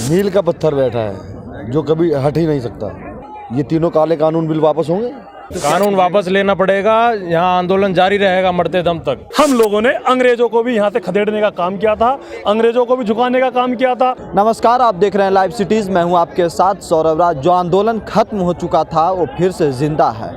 मील का पत्थर बैठा है जो कभी हट ही नहीं सकता। ये तीनों काले कानून बिल वापस होंगे। कानून वापस लेना पड़ेगा। यहाँ आंदोलन जारी रहेगा मरते दम तक। हम लोगों ने अंग्रेजों को भी यहाँ से खदेड़ने का काम किया था, अंग्रेजों को भी झुकाने का काम किया था। नमस्कार, आप देख रहे हैं लाइव सिटीज़। मैं हूं आपके साथ सौरभ राज। जो आंदोलन खत्म हो चुका था वो फिर से जिंदा है।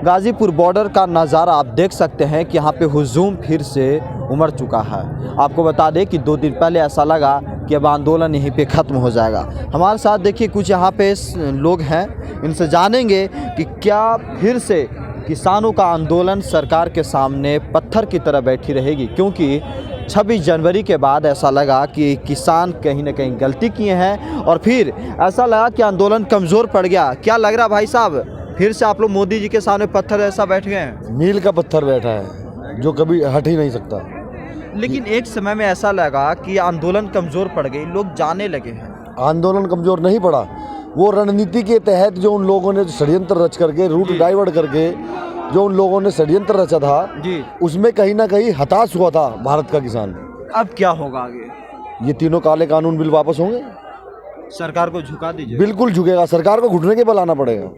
गाजीपुर बॉर्डर का नज़ारा आप देख सकते हैं कि यहाँ पे हुजूम फिर से उमड़ चुका है। आपको बता दें कि 2 दिन पहले ऐसा लगा कि अब आंदोलन यहीं पे ख़त्म हो जाएगा। हमारे साथ देखिए कुछ यहाँ पे लोग हैं, इनसे जानेंगे कि क्या फिर से किसानों का आंदोलन सरकार के सामने पत्थर की तरह बैठी रहेगी, क्योंकि 26 जनवरी के बाद ऐसा लगा कि किसान कहीं ना कहीं गलती किए हैं और फिर ऐसा लगा कि आंदोलन कमज़ोर पड़ गया। क्या लग रहा भाई साहब, फिर से आप लोग मोदी जी के सामने पत्थर ऐसा बैठ गए हैं? मील का पत्थर बैठा है जो कभी हट ही नहीं सकता। लेकिन एक समय में ऐसा लगा कि आंदोलन कमज़ोर पड़ गई, लोग जाने लगे हैं। आंदोलन कमज़ोर नहीं पड़ा। वो रणनीति के तहत जो उन लोगों ने षड्यंत्र रच करके, रूट डाइवर्ट करके जो उन लोगों ने षड्यंत्र रचा था जी, उसमें कहीं ना कहीं हताश हुआ था भारत का किसान। अब क्या होगा आगे? ये तीनों काले कानून बिल वापस होंगे। सरकार को झुका दीजिए। बिल्कुल झुकेगा। सरकार को घुटने के बल आना पड़ेगा।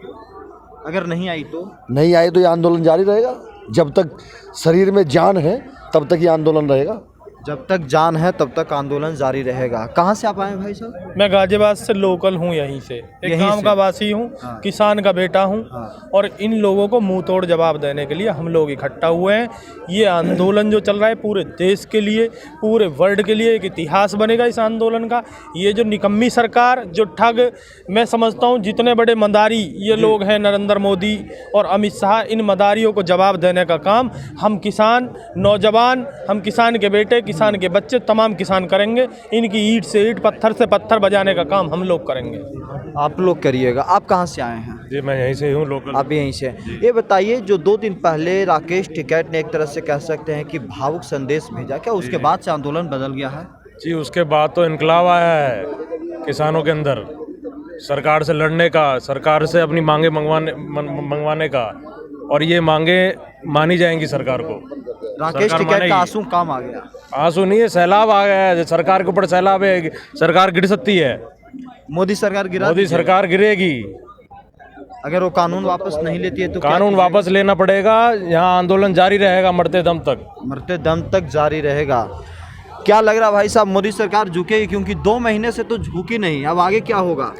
अगर नहीं आई तो? नहीं आए तो ये आंदोलन जारी रहेगा। जब तक शरीर में जान है तब तक ये आंदोलन रहेगा। जब तक जान है तब तक आंदोलन जारी रहेगा। कहाँ से आप आए भाई साहब? मैं गाजियाबाद से लोकल हूँ, यहीं से एक गांव का वासी हूँ। हाँ। किसान का बेटा हूँ। हाँ। और इन लोगों को मुंह तोड़ जवाब देने के लिए हम लोग इकट्ठा हुए हैं। ये आंदोलन जो चल रहा है पूरे देश के लिए, पूरे वर्ल्ड के लिए एक इतिहास बनेगा इस आंदोलन का। ये जो निकम्मी सरकार, जो ठग, मैं समझता हूँ जितने बड़े मदारी ये लोग हैं, नरेंद्र मोदी और अमित शाह, इन मदारियों को जवाब देने का काम हम किसान, नौजवान, हम किसान के बेटे, किसान के बच्चे, तमाम किसान करेंगे। इनकी ईंट से ईंट, पत्थर से पत्थर बजाने का काम हम लोग करेंगे। आप लोग करिएगा। आप कहाँ से आए हैं? जी मैं यहीं से हूँ, लोकल। आप यहीं से। ये बताइए, जो 2 दिन पहले राकेश टिकैत ने एक तरह से कह सकते हैं कि भावुक संदेश भेजा, क्या उसके बाद से आंदोलन बदल गया है? जी उसके बाद तो इनकलाब आया है किसानों के अंदर, सरकार से लड़ने का, सरकार से अपनी मांगे मंगवाने का, और ये मांगे मानी जाएंगी सरकार को। राकेश टिकैत का आंसू काम आ गया। आंसू नहीं है, सैलाब आ गया है। सरकार के ऊपर सैलाब है, सरकार गिर सकती है। मोदी सरकार गिरा मोदी दीजिए। सरकार गिरेगी। अगर वो कानून वापस नहीं लेती है तो क्या कानून कीजिएगा? वापस लेना पड़ेगा। यहाँ आंदोलन जारी रहेगा मरते दम तक। मरते दम तक जारी रहेगा। क्या लग रहा भाई साहब, मोदी सरकार झुकेगी? क्योंकि 2 महीने से तो झुकी नहीं, अब आगे क्या होगा?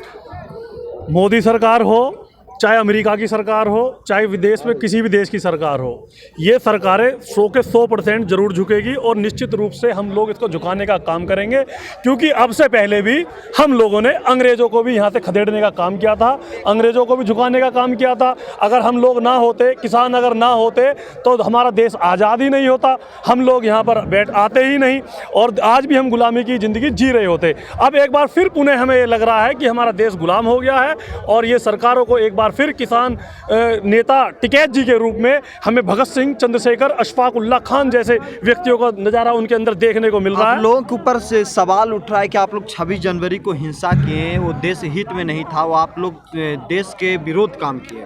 मोदी सरकार हो, चाहे अमेरिका की सरकार हो, चाहे विदेश में किसी भी देश की सरकार हो, ये सरकारें 100 के 100% जरूर झुकेगी और निश्चित रूप से हम लोग इसको झुकाने का काम करेंगे। क्योंकि अब से पहले भी हम लोगों ने अंग्रेजों को भी यहाँ से खदेड़ने का काम किया था, अंग्रेजों को भी झुकाने का काम किया था। अगर हम लोग ना होते, किसान अगर ना होते, तो हमारा देश आज़ाद ही नहीं होता। हम लोग यहाँ पर बैठ आते ही नहीं और आज भी हम गुलामी की ज़िंदगी जी रहे होते। अब एक बार फिर पुनः हमें ये लग रहा है कि हमारा देश गुलाम हो गया है और ये सरकारों को एक बार फिर किसान नेता टिकैत जी के रूप में हमें भगत सिंह, चंद्रशेखर, अशफाक उल्लाह खान जैसे व्यक्तियों का नज़ारा उनके अंदर देखने को मिल रहा है। लोगों के ऊपर से सवाल उठ रहा है कि आप लोग 26 जनवरी को हिंसा किए, वो देश हित में नहीं था, वो आप लोग देश के विरोध काम किए।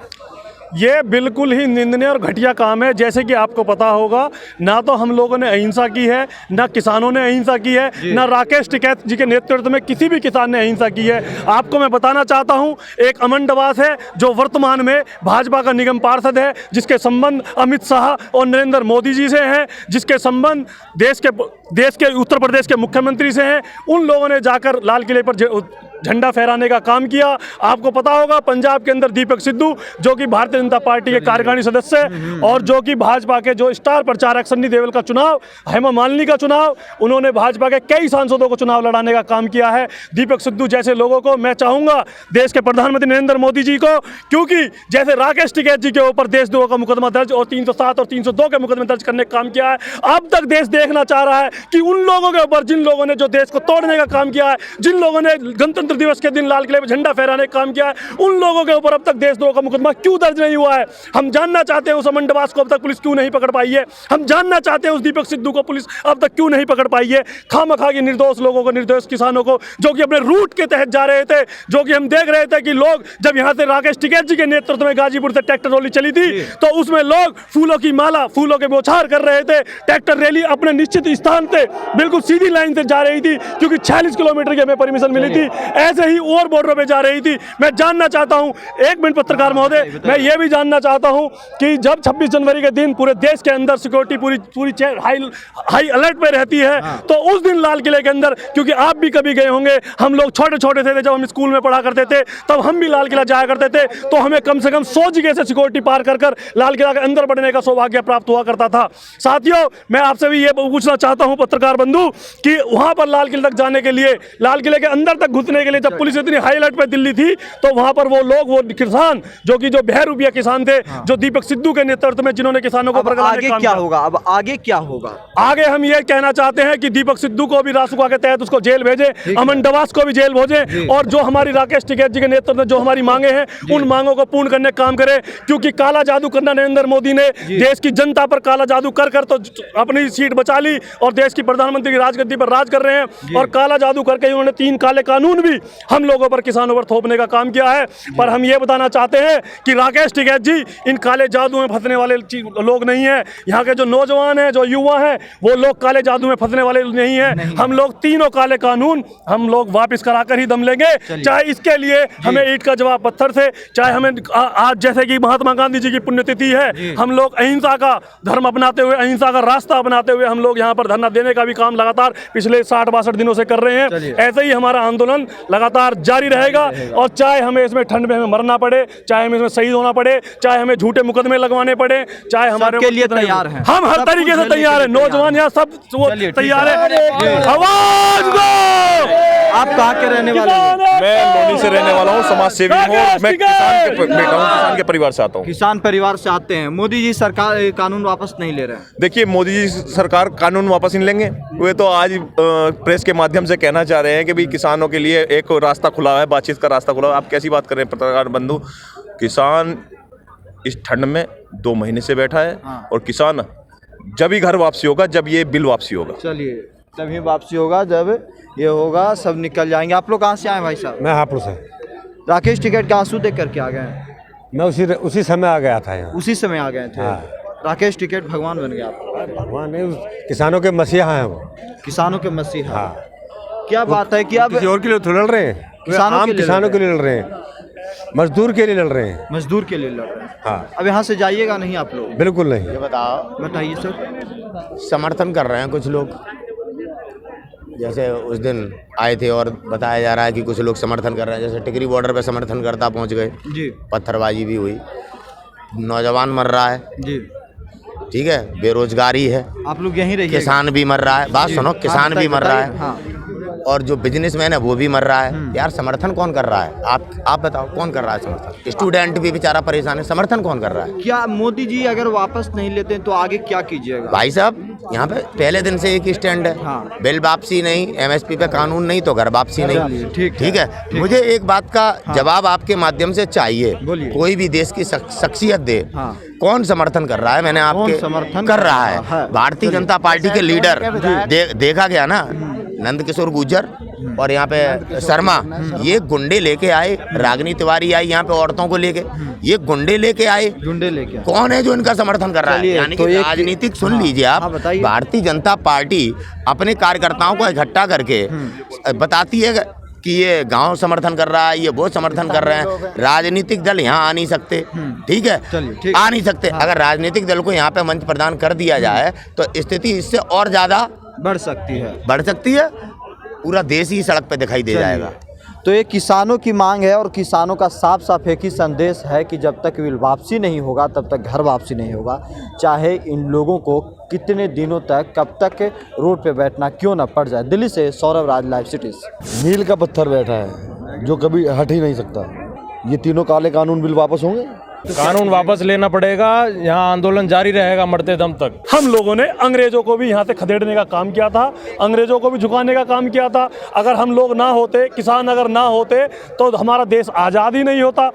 ये बिल्कुल ही निंदनीय और घटिया काम है। जैसे कि आपको पता होगा, ना तो हम लोगों ने अहिंसा की है, ना किसानों ने अहिंसा की है, ना राकेश टिकैत जी के नेतृत्व में किसी भी किसान ने अहिंसा की है। आपको मैं बताना चाहता हूं, एक अमन डवास है जो वर्तमान में भाजपा का निगम पार्षद है, जिसके संबंध अमित शाह और नरेंद्र मोदी जी से हैं, जिसके संबंध देश के उत्तर प्रदेश के मुख्यमंत्री से हैं। उन लोगों ने जाकर लाल किले पर झंडा फहराने का काम किया। आपको पता होगा पंजाब के अंदर दीपक सिद्धू, जो कि भारतीय जनता पार्टी के कार्यकारिणी सदस्य और जो कि भाजपा के जो स्टार प्रचारक, सन्नी देओल का चुनाव, हेमा मालिनी का चुनाव, उन्होंने भाजपा के कई सांसदों को चुनाव लड़ाने का काम किया है। दीपक सिद्धू जैसे लोगों को मैं चाहूँगा, देश के प्रधानमंत्री नरेंद्र मोदी जी को, क्योंकि जैसे राकेश टिकैत जी के ऊपर देशद्रोह का मुकदमा दर्ज और 307 और 302 के मुकदमे दर्ज करने का काम किया है, अब तक देश देखना चाह रहा है कि उन लोगों के ऊपर जिन लोगों ने जो देश को तोड़ने का काम किया है, जिन लोगों ने गणतंत्र गणतंत्र दिवस के दिन लाल किले पर झंडा फहराने का काम किया है, उन लोगों के ऊपर अब तक देशद्रोह का मुकदमा क्यों दर्ज नहीं हुआ है? हम जानना चाहते हैं उस अमन डवास को अब तक पुलिस क्यों नहीं पकड़ पाई है? हम जानना चाहते हैं उस दीपक सिद्धू को पुलिस अब तक क्यों नहीं पकड़ पाई है? खामखा के निर्दोष लोगों को, निर्दोष किसानों को जो कि अपने रूट के तहत जा रहे थे, जो कि हम देख रहे थे कि लोग जब यहाँ से राकेश टिकैत जी के नेतृत्व में गाजीपुर से ट्रैक्टर रैली चली थी तो उसमें लोग फूलों की माला, फूलों के बौछार कर रहे थे। ट्रैक्टर रैली अपने निश्चित स्थान से बिल्कुल सीधी लाइन से जा रही थी क्योंकि 46 किलोमीटर की हमें परमिशन मिली थी। ऐसे ही और बॉर्डर पे जा रही थी। मैं जानना चाहता हूं, एक मिनट पत्रकार महोदय, मैं ये भी जानना चाहता हूं कि जब 26 जनवरी के दिन पूरे देश के अंदर सिक्योरिटी पूरी हाई अलर्ट पे रहती है तो उस दिन लाल किले के अंदर, क्योंकि आप भी कभी गए होंगे, हम लोग छोटे छोटे थे जब हम स्कूल में पढ़ा करते थे तब हम भी लाल किला जाया करते थे तो हमें कम से कम 100 जगह से सिक्योरिटी पार कर लाल किला के अंदर बढ़ने का सौभाग्य प्राप्त हुआ करता था। साथियों, मैं आपसे भी ये पूछना चाहता हूं पत्रकार बंधु कि वहां पर लाल किले तक जाने के लिए, लाल किले के अंदर तक घुसने के लिए जब पुलिस इतनी हाई अलर्ट पे दिल्ली थी तो वहां पर वो लोग, वो किसान जो कि जो बहरूपिया किसान थे, जो दीपक सिद्धू के नेतृत्व में जिन्होंने किसानों को आगे क्या होगा? अब आगे क्या होगा? आगे हम ये कहना चाहते हैं कि दीपक सिद्धू को भी रासुका के तहत उसको जेल भेजे, अमन डवास को भी जेल भेजे और जो हमारी राकेश टिकैत जी के नेतृत्व में जो हमारी मांगे हैं उन मांगों को पूर्ण करने का काम करे, क्योंकि काला जादू करना नरेंद्र मोदी ने देश की जनता पर काला जादू कर तो अपनी सीट बचा ली और देश की प्रधानमंत्री की राजगद्दी पर राज कर रहे हैं और काला जादू करके उन्होंने 3 काले कानून भी हम लोगों पर, किसानों पर थोपने का काम किया है। पर हम ये बताना चाहते हैं कि राकेश टिकैत जी इन काले जादू में फंसने वाले लोग नहीं है। यहाँ के जो नौजवान हैं, जो युवा हैं, वो लोग काले जादू में फंसने वाले नहीं है। हम लोग तीनों काले कानून हम लोग वापस कराकर ही दम लेंगे, चाहे इसके लिए हमें ईंट का जवाब पत्थर से, चाहे हमें आज जैसे कि महात्मा गांधी जी की पुण्यतिथि है, हम लोग अहिंसा का धर्म अपनाते हुए, अहिंसा का रास्ता अपनाते हुए हम लोग यहाँ पर धरना देने का भी काम लगातार पिछले 60-62 दिनों से कर रहे हैं। ऐसे ही हमारा आंदोलन लगातार जारी रहेगा और चाहे हमें इसमें ठंड में हमें मरना पड़े, चाहे हमें इसमें शहीद होना पड़े, चाहे हमें झूठे मुकदमे लगवाने पड़े, चाहे हमारे के लिए तैयार हैं, हम हर तरीके से तैयार हैं। नौजवान यहाँ सब तैयार है। आवाज दो। आप कहाँ के रहने वाले हैं? मैं लोनी से रहने वाला हूँ, समाज सेवी हूँ, मैं किसान के बेटा हूँ, किसान के परिवार से आता हूँ। किसान परिवार से आते हैं। मोदी जी सरकार कानून वापस नहीं ले रहे हैं। देखिए, मोदी जी सरकार कानून वापस नहीं लेंगे। वे तो आज प्रेस के माध्यम से कहना चाह रहे हैं कि भाई किसानों के लिए एक रास्ता खुला है, बातचीत का रास्ता खुला है। आप कैसी बात कर रहे हैं पत्रकार बंधु? किसान इस ठंड में 2 महीने से बैठा है और किसान जब ही घर वापसी होगा, जब ये बिल वापसी होगा। चलिए, तभी वापसी होगा जब ये होगा, सब निकल जाएंगे। आप लोग कहाँ से आए भाई साहब? मैं हापुड़ से। राकेश टिकैत के आंसू देख करके आ गए हैं? मैं उसी समय आ गया था यहाँ। उसी समय आ गए थे। हाँ। राकेश टिकैत भगवान बन गया आप? भगवान नहीं, किसानों के मसीहा हैं वो। किसानों के मसीहा। हाँ। क्या बात है कि अब किसी और के लिए तो लड़ रहे हैं, किसानों के लिए लड़ रहे हैं, मजदूर के लिए लड़ रहे हैं। मजदूर के लिए लड़ रहे हैं। हाँ। अब यहाँ से जाइएगा नहीं आप लोग? बिल्कुल नहीं। बताइए सर। समर्थन कर रहे हैं कुछ लोग, जैसे उस दिन आए थे और बताया जा रहा है कि कुछ लोग समर्थन कर रहे हैं। जैसे टिकरी बॉर्डर पे समर्थन करता पहुंच गए जी, पत्थरबाजी भी हुई, नौजवान मर रहा है जी, ठीक है, बेरोजगारी है, आप लोग यहीं रहिए। किसान भी मर रहा है, बात सुनो, किसान भी मर रहा है हाँ। और जो बिजनेसमैन है वो भी मर रहा है। यार समर्थन कौन कर रहा है? आप बताओ, कौन कर रहा है समर्थन? स्टूडेंट भी बेचारा परेशान है, समर्थन कौन कर रहा है? क्या मोदी जी अगर वापस नहीं लेते तो आगे क्या कीजिएगा? भाई साहब, यहाँ पे पहले दिन से एक ही स्टैंड है, हाँ। बिल वापसी नहीं, MSP पे कानून नहीं तो घर वापसी नहीं। ठीक है। मुझे एक बात का जवाब आपके माध्यम से चाहिए। कोई भी देश की शख्सियत दे, कौन समर्थन कर रहा है? मैंने आपके समर्थन कर रहा है भारतीय जनता पार्टी के लीडर देखा गया ना, नंद किशोर गुर्जर और यहाँ पे शर्मा, ये गुंडे लेके आए, रागिनी तिवारी आई यहाँ पे औरतों को लेके, ये गुंडे लेके आए, कौन है जो इनका समर्थन कर रहा है? यानी कि राजनीतिक सुन लीजिए आप, भारतीय जनता पार्टी अपने कार्यकर्ताओं को इकट्ठा करके बताती है कि ये गांव समर्थन कर रहा है, ये वो समर्थन कर रहे हैं। राजनीतिक दल यहाँ आ नहीं सकते, ठीक है, आ नहीं सकते। अगर राजनीतिक दल को यहाँ पे मंच प्रदान कर दिया जाए तो स्थिति इससे और ज्यादा बढ़ सकती है। पूरा देश ही सड़क पे दिखाई दे जाएगा। तो ये किसानों की मांग है और किसानों का साफ साफ एक ही संदेश है कि जब तक बिल वापसी नहीं होगा तब तक घर वापसी नहीं होगा, चाहे इन लोगों को कितने दिनों तक, कब तक रोड पे बैठना क्यों ना पड़ जाए। दिल्ली से सौरभ राज, लाइव सिटीज। मील का पत्थर बैठा है जो कभी हट ही नहीं सकता। ये तीनों काले कानून बिल वापस होंगे? कानून वापस लेना पड़ेगा, यहाँ आंदोलन जारी रहेगा मरते दम तक। हम लोगों ने अंग्रेजों को भी यहाँ से खदेड़ने का काम किया था, अंग्रेजों को भी झुकाने का काम किया था। अगर हम लोग ना होते, किसान अगर ना होते तो हमारा देश आज़ाद ही नहीं होता।